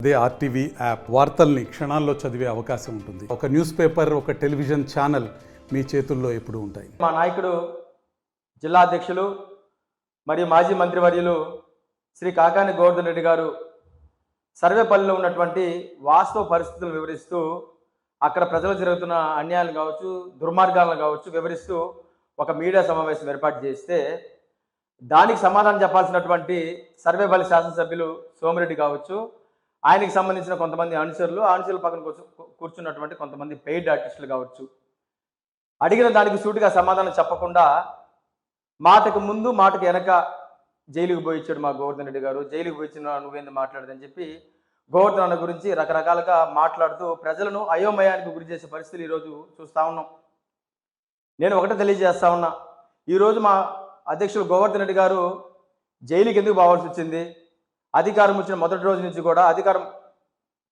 అదే RTV app వార్తల్ని క్షణాల్లో చదివే అవకాశం ఉంటుంది. ఒక న్యూస్ పేపర్, ఒక టెలివిజన్ ఛానల్ మీ చేతుల్లో ఎప్పుడూ ఉంటాయి. మా నాయకుడు, జిల్లా అధ్యక్షులు మరియు మాజీ మంత్రివర్యులు శ్రీ కాకాని గోవర్ధన్ రెడ్డి గారు సర్వేపల్లిలో ఉన్నటువంటి వాస్తవ పరిస్థితులను వివరిస్తూ, అక్కడ ప్రజలు జరుగుతున్న అన్యాయాలు కావచ్చు, దుర్మార్గాలను కావచ్చు వివరిస్తూ ఒక మీడియా సమావేశం ఏర్పాటు చేస్తే, దానికి సమాధానం చెప్పాల్సినటువంటి సర్వేపల్లి శాసనసభ్యులు సోమిరెడ్డి కావచ్చు, ఆయనకి సంబంధించిన కొంతమంది అనుచరుల పక్కన కూర్చున్నటువంటి కొంతమంది పెయిడ్ ఆర్టిస్టులు కావచ్చు, అడిగిన దానికి సూటిగా సమాధానం చెప్పకుండా మాటకు ముందు మాటకు వెనక జైలుకి పోయించాడు మా గోవర్ధన్ రెడ్డి గారు. జైలుకి పోయించిన నువ్వేంది మాట్లాడదని చెప్పి గోవర్ధన్ అన్న గురించి రకరకాలుగా మాట్లాడుతూ ప్రజలను అయోమయానికి గురి చేసే పరిస్థితులు ఈరోజు చూస్తూ ఉన్నాం. నేను ఒకటే తెలియజేస్తా ఉన్నా, ఈరోజు మా అధ్యక్షులు గోవర్ధన్ రెడ్డి గారు జైలుకి ఎందుకు పోవాల్సి వచ్చింది? అధికారం వచ్చిన మొదటి రోజు నుంచి కూడా,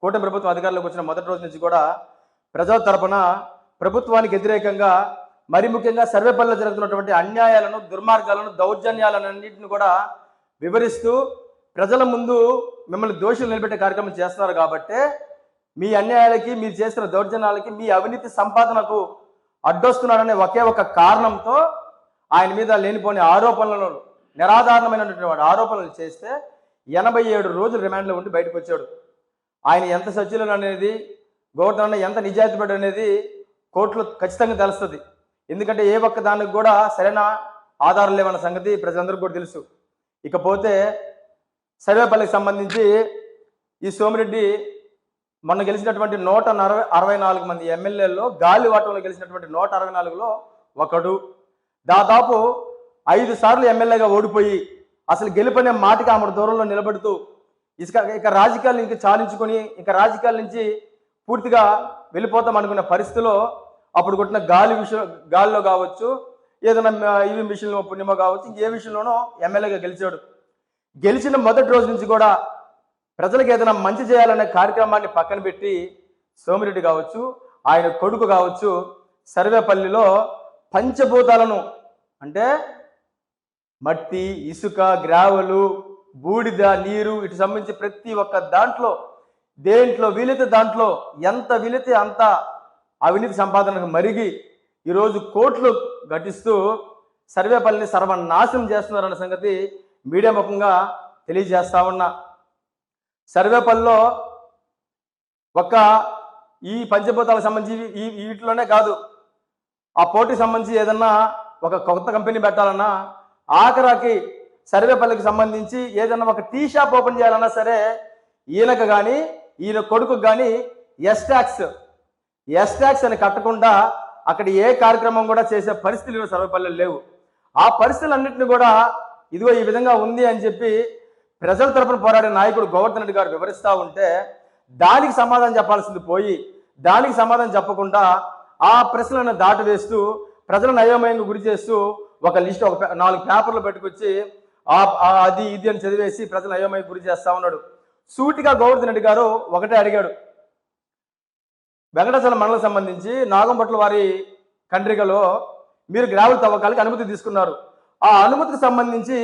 కూటమి ప్రభుత్వం అధికారంలోకి వచ్చిన మొదటి రోజు నుంచి కూడా ప్రజల తరపున ప్రభుత్వానికి వ్యతిరేకంగా, మరి ముఖ్యంగా సర్వేపల్లిలో జరుగుతున్నటువంటి అన్యాయాలను, దుర్మార్గాలను, దౌర్జన్యాలను అన్నింటిని కూడా వివరిస్తూ ప్రజల ముందు మిమ్మల్ని దోషులు నిలబెట్టే కార్యక్రమం చేస్తున్నారు. కాబట్టే మీ అన్యాయాలకి, మీరు చేస్తున్న దౌర్జన్యాలకి, మీ అవినీతి సంపాదనకు అడ్డొస్తున్నారనే ఒకే ఒక కారణంతో ఆయన మీద లేనిపోని ఆరోపణలను, నిరాధారణమైనటువంటి ఆరోపణలు చేస్తే 87 రోజులు రిమాండ్లో ఉండి బయటకు వచ్చాడు. ఆయన ఎంత సత్యులను అనేది, గోవర్ధన్ అన్న ఎంత నిజాయితీపడు అనేది కోర్టులో ఖచ్చితంగా తెలుస్తుంది. ఎందుకంటే ఏ ఒక్క దానికి కూడా సరైన ఆధారం లేవన్న సంగతి ప్రజలందరికీ కూడా తెలుసు. ఇకపోతే సర్వేపల్లికి సంబంధించి ఈ సోమిరెడ్డి మొన్న గెలిచినటువంటి 164 మంది ఎమ్మెల్యేల్లో గాలి వాటంలో గెలిచినటువంటి 164లో ఒకడు. దాదాపు 5 సార్లు ఎమ్మెల్యేగా ఓడిపోయి అసలు గెలుపనే మాటకి ఆమె దూరంలో నిలబడుతూ ఇక రాజకీయాలు ఇంక చాలించుకొని ఇక రాజకీయాల నుంచి పూర్తిగా వెళ్ళిపోతాం అనుకున్న పరిస్థితిలో అప్పుడు కొట్టిన గాలిలో కావచ్చు, ఏదైనా ఈవీఎం విషయంలో పుణ్యమో కావచ్చు, ఇంకే విషయంలోనో ఎమ్మెల్యేగా గెలిచాడు. గెలిచిన మొదటి రోజు నుంచి కూడా ప్రజలకు ఏదైనా మంచి చేయాలనే కార్యక్రమాన్ని పక్కన పెట్టి సోమిరెడ్డి కావచ్చు, ఆయన కొడుకు కావచ్చు, సర్వేపల్లిలో పంచభూతాలను అంటే మట్టి, ఇసుక, గ్రావెలు, బూడిద, నీరు, ఇటు సంబంధించి ప్రతి ఒక్క దాంట్లో దేంట్లో వీలైతే దాంట్లో ఎంత వీలైతే అంత అవినీతి సంపాదనకు మరిగి ఈరోజు కోట్లు ఘటిస్తూ సర్వేపల్లిని సర్వనాశనం చేస్తున్నారన్న సంగతి మీడియా ముఖంగా తెలియజేస్తా ఉన్నా. సర్వేపల్లిలో ఒక ఈ పంచభూతాలకు సంబంధించి వీటిలోనే కాదు, ఆ పోటీకి సంబంధించి ఏదన్నా ఒక కొత్త కంపెనీ పెట్టాలన్నా, ఆఖరాకి సర్వేపల్లికి సంబంధించి ఏదన్నా ఒక టీ షాప్ ఓపెన్ చేయాలన్నా సరే ఈయనకు కానీ ఈయన కొడుకు కానీ ఎస్ ట్యాక్స్ అని కట్టకుండా అక్కడ ఏ కార్యక్రమం కూడా చేసే పరిస్థితులు సర్వేపల్లిలో లేవు. ఆ పరిస్థితులన్నింటినీ కూడా ఇదిగో ఈ విధంగా ఉంది అని చెప్పి ప్రజల తరపున పోరాడే నాయకుడు గోవర్ధన్ రెడ్డి గారు వివరిస్తూ ఉంటే, దానికి సమాధానం చెప్పాల్సింది పోయి దానికి సమాధానం చెప్పకుండా ఆ ప్రశ్నలను దాటివేస్తూ ప్రజలను అయోమయంగా గురి చేస్తూ ఒక లిస్ట్, ఒక 4 పేపర్లు పెట్టుకొచ్చి అది ఇది అని చదివేసి ప్రజలను అయోమయంగా గురి చేస్తా ఉన్నాడు. సూటిగా గోవర్ధన్ రెడ్డి గారు ఒకటే అడిగాడు, వెంకటాచలం మండలం సంబంధించి నాగంపట్ల వారి కండ్రికలో మీరు గ్రావెల్ తవ్వకాలకి అనుమతి తీసుకున్నారు. ఆ అనుమతికి సంబంధించి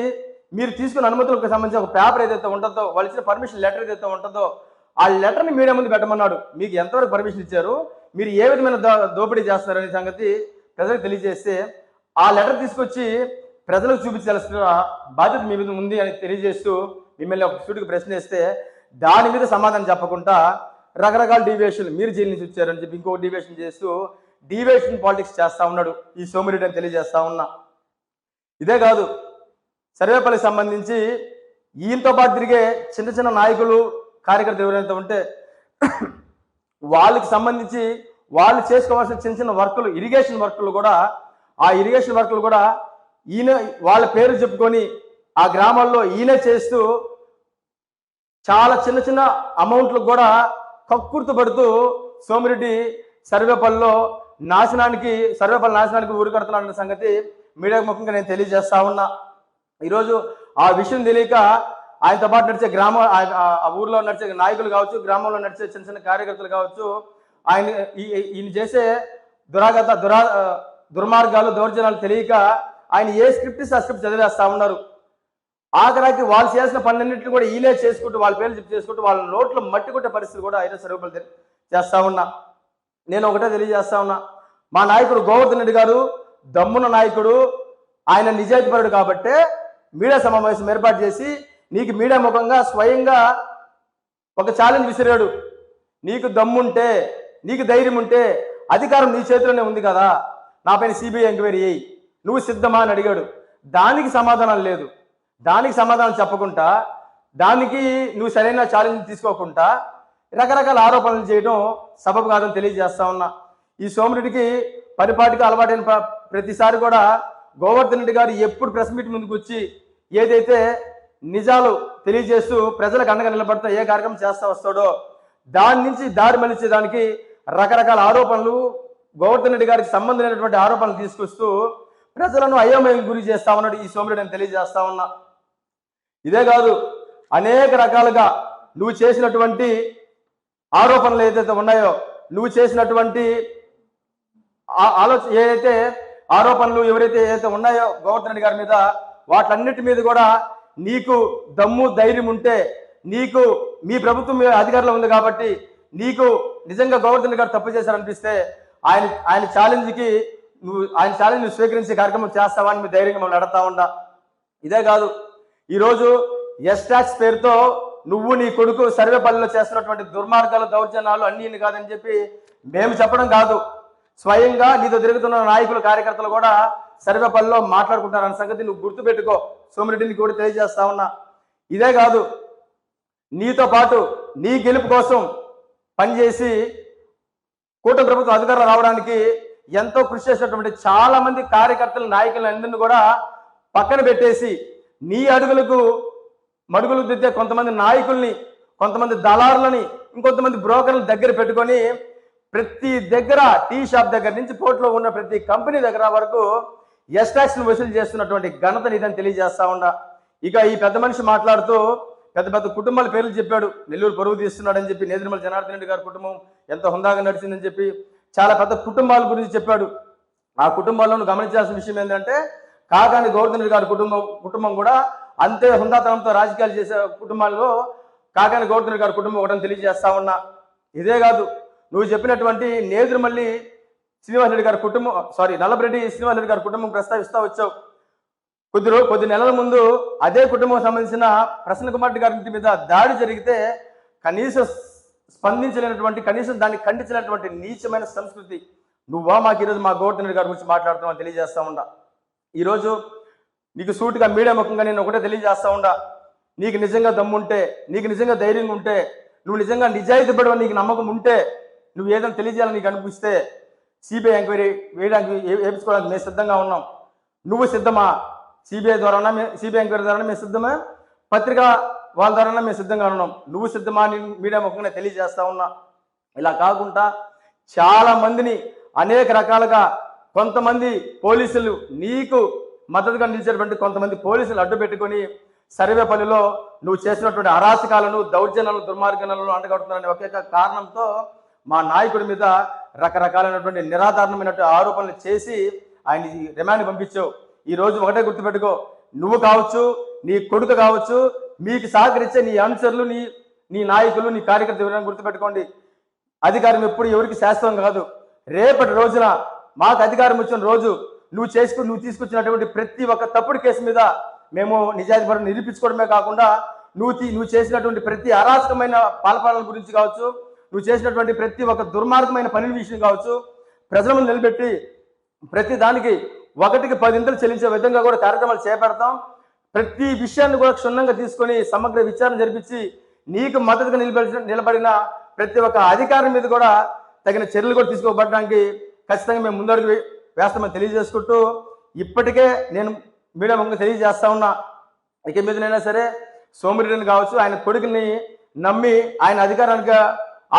మీరు తీసుకున్న అనుమతులకు సంబంధించి ఒక పేపర్ ఏదైతే ఉంటుందో, వాళ్ళు ఇచ్చిన పర్మిషన్ లెటర్ ఏదైతే ఉంటుందో ఆ లెటర్ని మీడియా ముందు పెట్టమన్నాడు. మీకు ఎంతవరకు పర్మిషన్ ఇచ్చారు, మీరు ఏ విధమైన దోపిడీ చేస్తున్నారనే సంగతి ప్రజలకు తెలియజేస్తే ఆ లెటర్ తీసుకొచ్చి ప్రజలకు చూపించాల్సిన బాధ్యత మీ మీద ఉంది అని తెలియజేస్తూ మిమ్మల్ని ఒక సూటికి ప్రశ్న వేస్తే దాని మీద సమాధానం చెప్పకుండా రకరకాల డీవియేషన్, మీరు జైలు నుంచి వచ్చారని చెప్పి ఇంకో డీవియేషన్ చేస్తూ డీవియేషన్ పాలిటిక్స్ చేస్తూ ఉన్నాడు ఈ సోమిరెడ్డి అని తెలియజేస్తా ఉన్నా. ఇదే కాదు, సర్వేపల్లికి సంబంధించి ఈయనతో పాటు తిరిగే చిన్న చిన్న నాయకులు, కార్యకర్తలు ఎవరైతే ఉంటే వాళ్ళకి సంబంధించి వాళ్ళు చేసుకోవాల్సిన చిన్న చిన్న వర్కులు, ఇరిగేషన్ వర్కులు కూడా ఈయన వాళ్ళ పేరు చెప్పుకొని ఆ గ్రామాల్లో ఈయనే చేస్తూ చాలా చిన్న చిన్న అమౌంట్లకు కూడా కక్కుర్తు పడుతూ సోమిరెడ్డి సర్వేపల్లి నాశనానికి ఊరు కడుతున్నాడన్న సంగతి మీడియా ముఖంగా నేను తెలియజేస్తా ఉన్నా. ఈరోజు ఆ విషయం తెలియక ఆయనతో పాటు నడిచే ఆ ఊర్లో నడిచే నాయకులు కావచ్చు, గ్రామంలో నడిచే చిన్న చిన్న కార్యకర్తలు కావచ్చు, ఈయన చేసే దుర్మార్గాలు, దౌర్జన్యాలు తెలియక ఆయన ఏ స్క్రిప్ట్ ఇస్తే ఆ స్క్రిప్ట్ చదివేస్తా ఉన్నారు. ఆఖరాకి వాళ్ళు చేసిన పనులన్నింటినీ కూడా ఈలే చేసుకుంటూ వాళ్ళ పేర్లు చెప్పి చేసుకుంటూ వాళ్ళ నోట్లో మట్టి కొట్టే పరిస్థితులు కూడా ఈరోజు సర్వేపల్లి చేస్తా ఉన్నా. నేను ఒకటే తెలియజేస్తా ఉన్నా, మా నాయకుడు గోవర్ధన్ రెడ్డి గారు దమ్మున్న నాయకుడు, ఆయన నిజాయితీపరుడు కాబట్టే మీడియా సమావేశం ఏర్పాటు చేసి నీకు మీడియా ముఖంగా స్వయంగా ఒక ఛాలెంజ్ విసిరాడు. నీకు దమ్ముంటే, నీకు ధైర్యం ఉంటే అధికారం నీ చేతిలోనే ఉంది కదా, నా పైన సిబిఐ ఎంక్వైరీ చేయి, నువ్వు సిద్ధమా అని అడిగాడు. దానికి సమాధానం లేదు. దానికి సమాధానం చెప్పకుండా, దానికి నువ్వు సరైన ఛాలెంజ్ తీసుకోకుండా రకరకాల ఆరోపణలు చేయడం సబబు కాదని తెలియజేస్తా ఉన్నా. ఈ సోమిరెడ్డికి పరిపాటికి అలవాటైన ప్రతిసారి కూడా గోవర్ధన్ రెడ్డి గారు ఎప్పుడు ప్రెస్ మీట్ ముందుకు వచ్చి ఏదైతే నిజాలు తెలియజేస్తూ ప్రజలకు అండగా నిలబడతా ఏ కార్యక్రమం చేస్తా వస్తాడో దాని నుంచి దారి మలిచేదానికి రకరకాల ఆరోపణలు, గోవర్ధన్ రెడ్డి గారికి సంబంధమైనటువంటి ఆరోపణలు తీసుకొస్తూ ప్రజలను అయోమయం గురి చేస్తా ఉన్నాడు ఈ సోమిరెడ్డి అని తెలియజేస్తా ఉన్నా. ఇదే కాదు, అనేక రకాలుగా నువ్వు చేసినటువంటి ఆరోపణలు ఏదైతే ఉన్నాయో, నువ్వు చేసినటువంటి ఏదైతే ఆరోపణలు ఏదైతే ఉన్నాయో గోవర్ధన్ రెడ్డి గారి మీద, వాటన్నిటి మీద కూడా నీకు దమ్ము ధైర్యం ఉంటే, నీకు మీ ప్రభుత్వం అధికారంలో ఉంది కాబట్టి నీకు నిజంగా గోవర్ధన్ రెడ్డి గారు తప్పు చేశారనిపిస్తే ఆయన ఛాలెంజ్కి ఆయన ఛాలెంజ్ స్వీకరించే కార్యక్రమం చేస్తావని మీ ధైర్యంగా మమ్మల్ని అడతా ఉండా. ఇదే కాదు, ఈరోజు ఎస్టాక్స్ పేరుతో నువ్వు నీ కొడుకు సర్వేపల్లిలో చేస్తున్నటువంటి దుర్మార్గాలు, దౌర్జన్యాలు అన్నీ కాదని చెప్పి మేము చెప్పడం కాదు, స్వయంగా నీతో తిరుగుతున్న నాయకులు, కార్యకర్తలు కూడా సర్వేపల్లిలో మాట్లాడుకుంటారన్న సంగతి నువ్వు గుర్తుపెట్టుకో. సోమిరెడ్డిని కూడా తెలియజేస్తా ఉన్నా. ఇదే కాదు, నీతో పాటు నీ గెలుపు కోసం పనిచేసి కూటమి ప్రభుత్వం అధికారంలో రావడానికి ఎంతో కృషి చేసినటువంటి చాలా మంది కార్యకర్తలు, నాయకులను అందరినీ కూడా పక్కన పెట్టేసి నీ అడుగులకు మడుగులు దిద్దే కొంతమంది నాయకుల్ని, కొంతమంది దళారులని, ఇంకొంతమంది బ్రోకర్లను దగ్గర పెట్టుకొని ప్రతి దగ్గర టీ షాప్ దగ్గర నుంచి పోర్టులో ఉన్న ప్రతి కంపెనీ దగ్గర వరకు ఎస్టాక్స్ను వసూలు చేస్తున్నటువంటి ఘనత నీదని తెలియజేస్తా ఉన్నా. ఇక ఈ పెద్ద మనిషి మాట్లాడుతూ పెద్ద పెద్ద కుటుంబాల పేర్లు చెప్పాడు. నెల్లూరు పరువు తీస్తున్నాడని చెప్పి, నేదురుమల జనార్దన్ రెడ్డి గారి కుటుంబం ఎంతో హుందాగా నడిచిందని చెప్పి చాలా పెద్ద కుటుంబాల గురించి చెప్పాడు. ఆ కుటుంబాల్లో గమనించాల్సిన విషయం ఏంటంటే, కాకాని గోవర్ధన్ రెడ్డి గారి కుటుంబం కూడా అంతే హుందాతనంతో రాజకీయాలు చేసే కుటుంబాల్లో కాకాని గోవర్ధన్ రెడ్డి గారి కుటుంబం ఒకటని తెలియజేస్తా ఉన్నా. ఇదే కాదు, నువ్వు చెప్పినటువంటి నేదురుమల్లి శ్రీనివాసరెడ్డి గారి కుటుంబం, నల్లబరెడ్డి శ్రీనివాసరెడ్డి గారి కుటుంబం ప్రస్తావిస్తూ వచ్చావు. కొద్ది నెలల ముందు అదే కుటుంబం సంబంధించిన ప్రసన్న కుమార్ రెడ్డి గారి ఇంటి మీద దాడి జరిగితే కనీసం స్పందించలేనటువంటి, కనీసం దాన్ని ఖండించినటువంటి నీచమైన సంస్కృతి నువ్వా మాకు ఈరోజు మా గోవర్ధన్ రెడ్డి గారి గురించి మాట్లాడుతున్నావు తెలియజేస్తా ఉండా. ఈరోజు నీకు సూటిగా మీడియా ముఖంగా నేను ఒకటే తెలియజేస్తా ఉండా, నీకు నిజంగా దమ్ముంటే, నీకు నిజంగా ధైర్యం ఉంటే, నువ్వు నిజంగా నిజాయితీ పడవ నీకు నమ్మకం ఉంటే, నువ్వు ఏదైనా తెలియజేయాలని నీకు అనిపిస్తే సిబిఐ ఎంక్వైరీ వేయడానికి వేయించుకోవడానికి మేము సిద్ధంగా ఉన్నాం. నువ్వు సిద్ధమా? సిబిఐ ఎంక్వైరీ ద్వారా మేము సిద్ధమా? పత్రికా వాళ్ళ ద్వారా మేము సిద్ధంగా ఉన్నాం. నువ్వు సిద్ధమా అని మీడియా ముఖంగా తెలియజేస్తా ఉన్నా. ఇలా కాకుండా చాలా మందిని అనేక రకాలుగా కొంతమంది పోలీసులు, నీకు మద్దతుగా నిలిచేటువంటి కొంతమంది పోలీసులు అడ్డు పెట్టుకొని సర్వేపల్లిలో నువ్వు చేసినటువంటి అరాచకాలను, దౌర్జన్యాలను, దుర్మార్గాలను అంటగడుతున్నారనే ఒకే కారణంతో మా నాయకుడి మీద రకరకాలైనటువంటి నిరాధారణమైనటువంటి ఆరోపణలు చేసి ఆయన రిమాండ్ పంపించావు. ఈ రోజు ఒకటే గుర్తుపెట్టుకో, నువ్వు కావచ్చు, నీ కొడుకు కావచ్చు, మీకు సహకరించే నీ అనుచరులు, నీ నాయకులు, నీ కార్యకర్తలు గుర్తుపెట్టుకోండి, అధికారం ఎప్పుడు ఎవరికి శాశ్వతం కాదు. రేపటి రోజున మాకు అధికారం వచ్చిన రోజు నువ్వు తీసుకొచ్చినటువంటి ప్రతి ఒక్క తప్పుడు కేసు మీద మేము నిజాయితీ పరులను నిరూపించుకోవడమే కాకుండా నువ్వు చేసినటువంటి ప్రతి అరాచకమైన పాలపాలన గురించి కావచ్చు, నువ్వు చేసినటువంటి ప్రతి ఒక్క దుర్మార్గమైన పని విషయం కావచ్చు, ప్రజల ముందు నిలబెట్టి ప్రతి దానికి 1కి 10 చెల్లించే విధంగా కూడా కార్యక్రమాలు చేపడతాం. ప్రతి విషయాన్ని కూడా క్షుణ్ణంగా తీసుకొని సమగ్ర విచారణ జరిపించి నీకు మద్దతుగా నిలబడిన ప్రతి ఒక్క అధికారం మీద కూడా తగిన చర్యలు కూడా తీసుకోబడడానికి ఖచ్చితంగా మేము ముందడుగు వేస్తామని తెలియజేసుకుంటూ, ఇప్పటికే నేను మీడియా ముఖంగా తెలియజేస్తా ఉన్నా, ఇక మీదనైనా సరే సోమిరెడ్డిని కావచ్చు, ఆయన కొడుకుని నమ్మి ఆయన అధికారానికి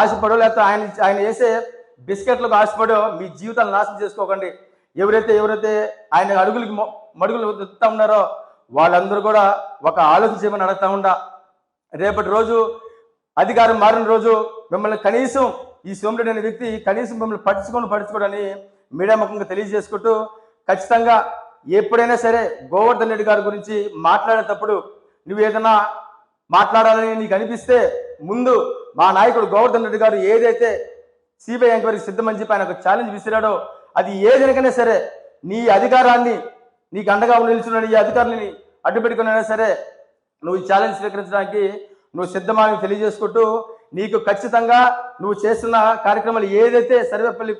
ఆశపడో, లేకపోతే ఆయన వేసే బిస్కెట్లకు ఆశపడో మీ జీవితాలు నాశనం చేసుకోకండి. ఎవరైతే ఆయన మడుగులు ఎత్తుతా ఉన్నారో వాళ్ళందరూ కూడా ఒక ఆలోచన చేయమని అడుగుతా ఉండా. రేపటి రోజు అధికారం మారిన రోజు మిమ్మల్ని కనీసం ఈ సోమిరెడ్డి అనే వ్యక్తి కనీసం మిమ్మల్ని పట్టించుకోడని మీడియా ముఖంగా తెలియజేసుకుంటూ, ఖచ్చితంగా ఎప్పుడైనా సరే గోవర్ధన్ రెడ్డి గారి గురించి మాట్లాడేటప్పుడు నువ్వు ఏదైనా మాట్లాడాలని నీకు అనిపిస్తే ముందు మా నాయకుడు గోవర్ధన్ రెడ్డి గారు ఏదైతే సిబిఐ ఎంక్వైరీకి సిద్ధమని చెప్పి ఆయన ఒక ఛాలెంజ్ విసిరాడో అది ఏదైనా సరే నీ అధికారాన్ని నీకు అండగా నిలుచున్న నీ అధికారులని అడ్డుపెట్టుకున్నా సరే నువ్వు ఈ ఛాలెంజ్ స్వీకరించడానికి నువ్వు సిద్ధమని తెలియజేసుకుంటూ నీకు ఖచ్చితంగా నువ్వు చేస్తున్న కార్యక్రమాలు ఏదైతే సర్వేపల్లి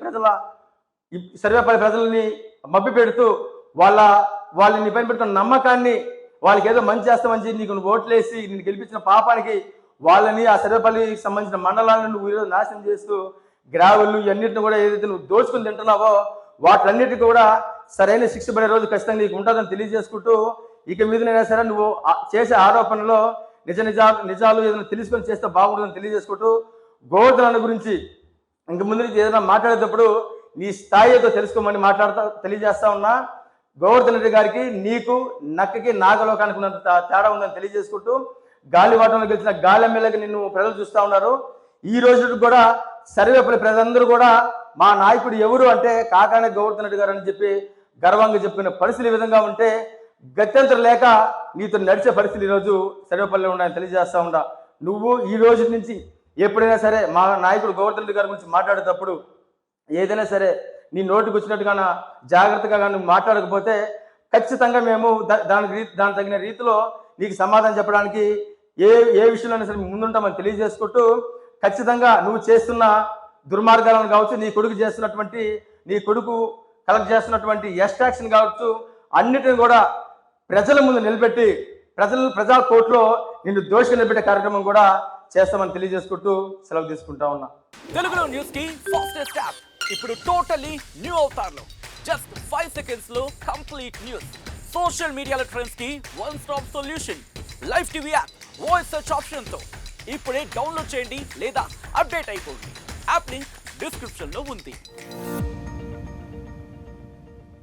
ప్రజలని మభ్యపెడుతూ వాళ్ళని పైన పెట్టిన నమ్మకాన్ని వాళ్ళకి ఏదో మంచి చేస్తామని చెప్పి నీకు నువ్వు ఓట్లేసి నిన్ను గెలిపించిన పాపానికి వాళ్ళని ఆ సర్వేపల్లికి సంబంధించిన మండలాలను నువ్వు ఈరోజు నాశనం చేస్తూ గ్రావెళ్ళు ఇవన్నిటిని కూడా ఏదైతే నువ్వు దోచుకుని తింటున్నావో వాటన్నిటికీ కూడా సరైన శిక్ష పడే రోజు ఖచ్చితంగా నీకు ఉంటుందని తెలియజేసుకుంటూ ఇక మీదనైనా సరే నువ్వు చేసే ఆరోపణలో నిజాలు ఏదైనా తెలుసుకొని చేస్తే బాగుంటుందని తెలియజేసుకుంటూ గోవర్ధన్ గురించి ఇంక ముందు నుంచి ఏదైనా మాట్లాడేటప్పుడు నీ స్థాయి ఏదో తెలుసుకోమని తెలియజేస్తా ఉన్నా. గోవర్ధన్ రెడ్డి గారికి నీకు నక్కకి నాగలోకానికి ఉన్నంత తేడా ఉందని తెలియజేసుకుంటూ గాలివాటంలో గెలిచిన గాలి ఎమ్మెల్యేకి నిన్ను ప్రజలు చూస్తూ ఉన్నారు. ఈ రోజు కూడా సర్వేపల్లి ప్రజలందరూ కూడా మా నాయకుడు ఎవరు అంటే కాకాని గోవర్ధన్ రెడ్డి గారు అని చెప్పి గర్వంగా చెప్పుకునే పరిస్థితులు ఈ విధంగా ఉంటే గత్యంతరం లేక నీతో నడిచే పరిస్థితులు ఈరోజు సర్వేపల్లిలో ఉన్నాయని తెలియజేస్తా ఉండా. నువ్వు ఈ రోజు నుంచి ఎప్పుడైనా సరే మా నాయకుడు గోవర్ధన్ రెడ్డి గారి గురించి మాట్లాడేటప్పుడు ఏదైనా సరే నీ నోటికి వచ్చినట్టుగా జాగ్రత్తగా నువ్వు మాట్లాడకపోతే ఖచ్చితంగా మేము దానికి తగిన రీతిలో నీకు సమాధానం చెప్పడానికి ఏ విషయంలోనే సరే ముందుంటామని తెలియజేసుకుంటూ ఖచ్చితంగా నువ్వు చేస్తున్న దుర్మార్గాలను కావచ్చు, నీ కొడుకు కలెక్ట్ చేస్తున్నటువంటి ఎస్ట్రాక్షన్ కావచ్చు, అన్నిటిని కూడా ప్రజల ముందు నిలబెట్టి ప్రజా కోర్టులో నిన్ను దోషి నిలబెట్టే కార్యక్రమం కూడా చేస్తామని తెలియజేసుకుంటూ సెలవు తీసుకుంటా ఉన్నా. తెలుగులో న్యూస్ కి ఫాస్టెస్ట్ యాప్ ఇప్పుడు టోటలీ న్యూ అవతార్లో జస్ట్ 5 seconds లో కంప్లీట్ న్యూస్. సోషల్ మీడియాలో ట్రెండ్స్ కి one stop solution. Live TV app voice search option తో ఇప్పుడే డౌన్లోడ్ చేయండి లేదా అప్డేట్ అయిపోండి. యాప్ లింక్ డిస్క్రిప్షన్ లో ఉంది.